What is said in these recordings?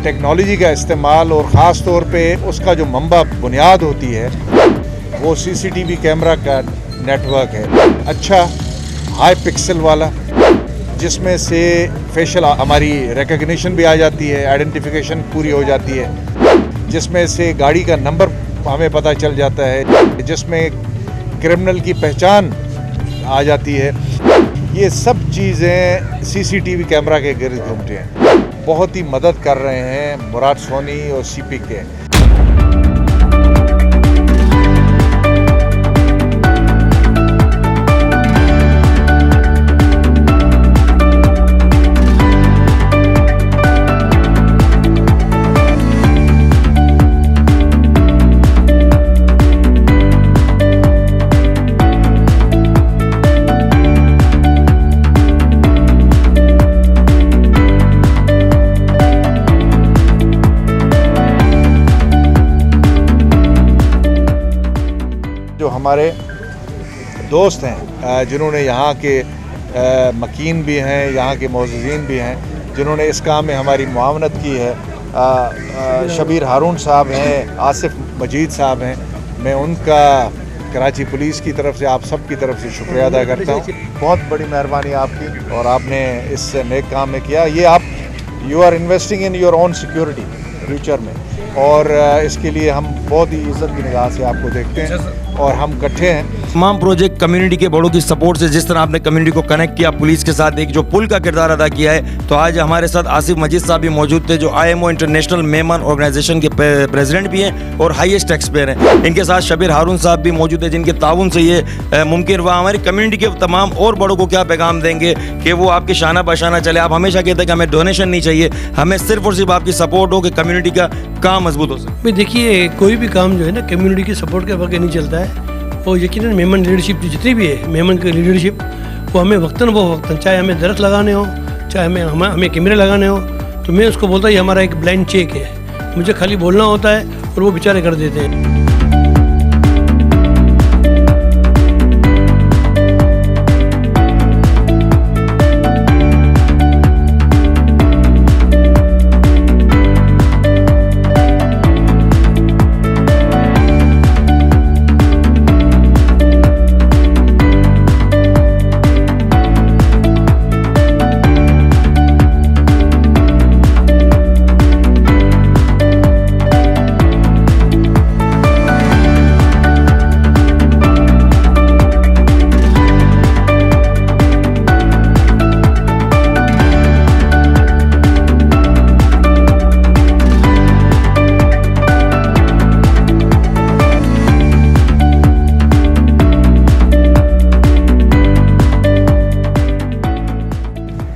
Technology का इस्तेमाल और ख़ास तौर पे उसका जो मंबा बुनियाद होती है वो सीसीटीवी कैमरा का नेटवर्क है। अच्छा हाई पिक्सल वाला, जिसमें से फेशियल हमारी रिकग्निशन भी आ जाती है, आइडेंटिफिकेशन पूरी हो जाती है, जिसमें से गाड़ी का नंबर हमें पता चल जाता है, जिसमें क्रिमिनल की पहचान आ जाती है। ये सब चीज़ें सीसीटीवी कैमरा के गिर्द घूमते हैं। बहुत ही मदद कर रहे हैं मुराद सोनी और सीपी के। जो हमारे दोस्त हैं जिन्होंने यहाँ के मकीन भी हैं, यहाँ के मोअज़्ज़िज़ीन भी हैं, जिन्होंने इस काम में हमारी मुआवनत की है, शबीर हारून साहब हैं, आसिफ मजीद साहब हैं, मैं उनका कराची पुलिस की तरफ से आप सब की तरफ से शुक्रिया अदा करता हूँ। बहुत बड़ी मेहरबानी आपकी, और आपने इस नेक काम में किया। ये आप you are investing in your own security future में, और इसके लिए हम बहुत ही इज़्ज़त की निगाह से आपको देखते हैं और हम इकट्ठे हैं। तमाम प्रोजेक्ट कम्युनिटी के बड़ों की सपोर्ट से, जिस तरह आपने कम्युनिटी को कनेक्ट किया पुलिस के साथ, एक जो पुल का किरदार अदा किया है, तो आज हमारे साथ आसिफ मजीद साहब भी मौजूद थे, जो IMO इंटरनेशनल मेमन ऑर्गेनाइजेशन के प्रेसिडेंट भी हैं और हाईएस्ट टैक्स पेयर हैं। इनके साथ शबीर हारून साहब भी मौजूद है, जिनके ताउन से ये मुमकिन हुआ। हमारी कम्युनिटी के तमाम और बड़ों को क्या पैगाम देंगे कि वो आपके शाना बशाना चले। आप हमेशा कहते हैं कि हमें डोनेशन नहीं चाहिए, हमें सिर्फ और सिर्फ आपकी सपोर्ट हो कि कम्युनिटी का काम मजबूत हो सके। देखिए, कोई भी काम जो है ना कम्युनिटी की सपोर्ट के बगैर नहीं चलता है। और यकीनन मेमन लीडरशिप जितनी भी है, मेमन की लीडरशिप, वो हमें वक्तन वो वक्तन, चाहे हमें दरख्त लगाने हो, चाहे हमें कैमरे लगाने हो, तो मैं उसको बोलता ये हमारा एक ब्लाइंड चेक है, मुझे खाली बोलना होता है और वो बेचारे कर देते हैं।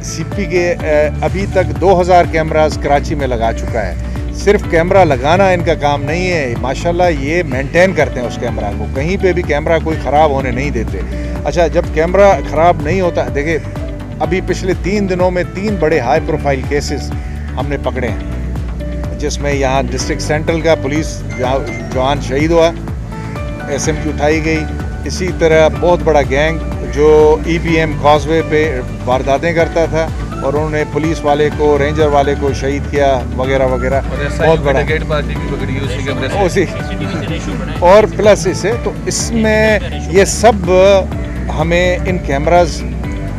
सीपी के अभी तक 2000 कैमरास कराची में लगा चुका है। सिर्फ कैमरा लगाना इनका काम नहीं है, माशाल्लाह ये मेंटेन करते हैं उस कैमरा को, कहीं पे भी कैमरा कोई ख़राब होने नहीं देते। अच्छा, जब कैमरा ख़राब नहीं होता, देखिए अभी पिछले 3 दिनों में 3 बड़े हाई प्रोफाइल केसेस हमने पकड़े हैं, जिसमें यहाँ डिस्ट्रिक्ट सेंट्रल का पुलिस जवान शहीद हुआ, SMG उठाई गई। इसी तरह बहुत बड़ा गैंग जो EBM कॉजवे पे वारदातें करता था और उन्होंने पुलिस वाले को, रेंजर वाले को शहीद किया वगैरह वगैरह, बहुत बड़ा उसी और प्लस इसे, तो इसमें ये सब हमें इन कैमरास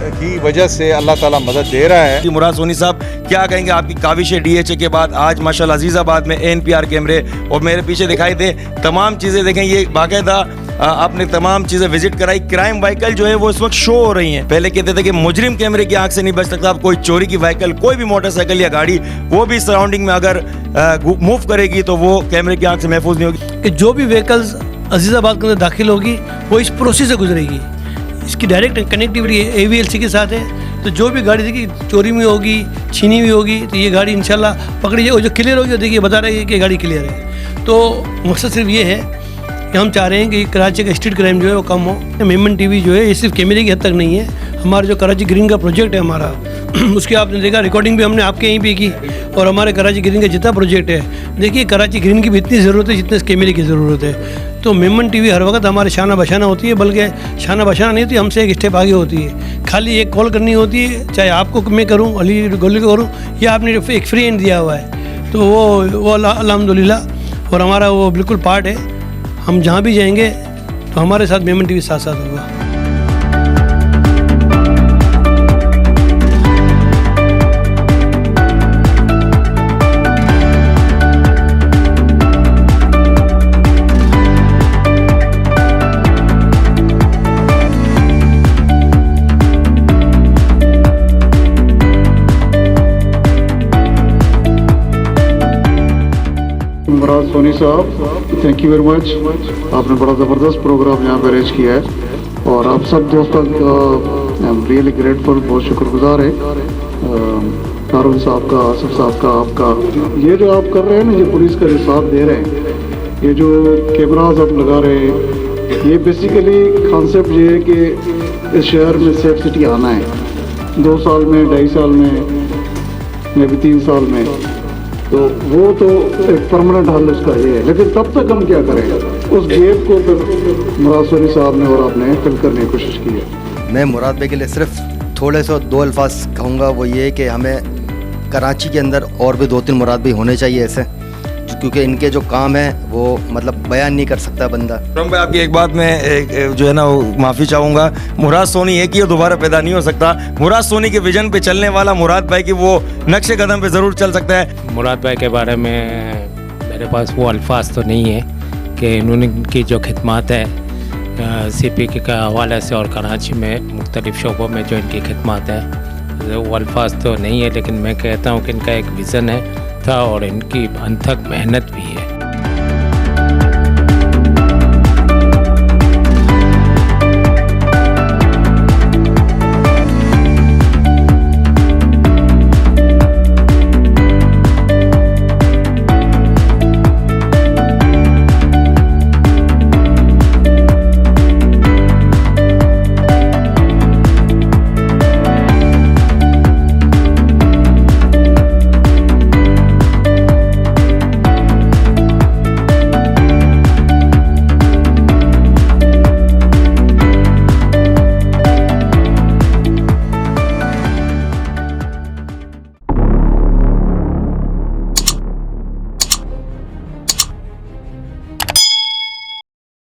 की वजह से अल्लाह ताला मदद दे रहा है। मुराद सोनी साहब, क्या कहेंगे आपकी काविश DHA के बाद आज माशाल्लाह अजीज़ाबाद में ANPR कैमरे, और मेरे पीछे दिखाई दे तमाम चीज़ें देखें, ये बाकायदा आपने तमाम चीज़ें विजिट कराई। क्राइम व्हीकल जो है वो इस वक्त शो हो रही हैं। पहले कहते थे कि मुजरिम कैमरे की आंख से नहीं बच सकता, अब कोई चोरी की व्हीकल, कोई भी मोटरसाइकिल या गाड़ी, वो भी सराउंडिंग में अगर मूव करेगी तो वो कैमरे की आंख से महफूज नहीं होगी। कि जो भी व्हीकल्स अजीज़ाबाद के अंदर दाखिल होगी वो इस प्रोसेस से गुजरेगी। इसकी डायरेक्ट कनेक्टिविटी AVLC के साथ है, तो जो भी गाड़ी देखिए चोरी में होगी, छीनी हुई होगी, तो ये गाड़ी इंशाल्लाह पकड़ी जाए, और जो क्लियर होगी देखिए बता रही है कि गाड़ी क्लियर है। तो मकसद सिर्फ ये है कि हम चाह रहे हैं कि कराची का स्ट्रीट क्राइम जो है वो कम हो। मेमन TV जो है ये सिर्फ कैमरे की हद तक नहीं है, हमारा जो कराची ग्रीन का प्रोजेक्ट है हमारा, उसकी आपने देखा रिकॉर्डिंग भी हमने आपके यहीं पे की, और हमारे कराची ग्रीन का जितना प्रोजेक्ट है, देखिए कराची ग्रीन की भी इतनी ज़रूरत है जितने कैमरे की ज़रूरत है। तो मेमन TV हर वक्त हमारे शाना बशाना होती है, बल्कि शाना बशाना नहीं होती, हमसे एक स्टेप आगे होती है। खाली एक कॉल करनी होती है, चाहे आपको मैं करूँ, अली गोली को करूँ, या आपने एक फ्री एंड दिया हुआ है, तो वो अल्हम्दुलिल्लाह और हमारा वो बिल्कुल पार्ट है। हम जहाँ भी जाएंगे तो हमारे साथ मेमन टीवी साथ साथ होगा। मुराद सोनी साहब, थैंक यू वेरी मच। आपने बड़ा ज़बरदस्त प्रोग्राम यहाँ पे अरेंज किया है और आप सब दोस्तों का आई एम रियली ग्रेटफुल, बहुत शुक्रगुजार है हारून साहब का, आसिफ साहब का, आपका। ये जो आप कर रहे हैं ना, ये पुलिस का जो साथ दे रहे हैं, ये जो कैमराज आप लगा रहे हैं, ये बेसिकली कॉन्सेप्ट ये है कि इस शहर में सेफ सिटी आना है 2 साल में, 2.5 साल में भी 3 साल में, तो वो तो एक परमानेंट हल उसका ये है। लेकिन तब तक हम क्या करें, उस गेप को फिर मुराद सोनी साहब ने और आपने फिल करने की कोशिश की है। मैं मुराद भाई के लिए सिर्फ थोड़े से 2 अल्फाज कहूँगा, वो ये कि हमें कराची के अंदर और भी 2-3 मुराद भाई होने चाहिए ऐसे, क्योंकि इनके जो काम है वो मतलब बयान नहीं कर सकता बंदा। रम भाई, आपकी एक बात में जो है ना वो माफ़ी चाहूँगा, मुराद सोनी एक ही है, दोबारा पैदा नहीं हो सकता। मुराद सोनी के विजन पे चलने वाला मुराद भाई की वो नक्शे कदम पे ज़रूर चल सकता है। मुराद भाई के बारे में मेरे पास वो अल्फाज तो नहीं है कि इन्होंने की जो खिदमत है CPK के हवाले से और कराची में मुख्तलिफ़ शोबों में जो इनकी खिदमत है, वो अल्फाज तो नहीं है, लेकिन मैं कहता हूँ कि इनका एक विज़न है था और इनकी अनथक मेहनत भी है।